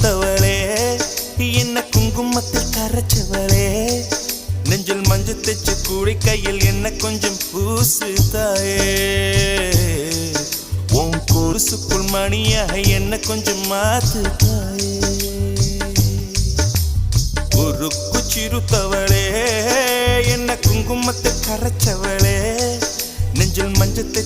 சிறுத்தவளே என்ன குங்குமத்தில் கரைச்சவளே நெஞ்சில் மஞ்சள் தைச்சு கூடி கையில் என்ன கொஞ்சம் பூசு தாயே உன் கொலுசுக்குள் மணியாக என்ன கொஞ்சம் மாத்து தாயே ஒரு குச்சிருத்தவளே என்ன குங்குமத்தை கரைச்சவளே நெஞ்சில் மஞ்சத்தை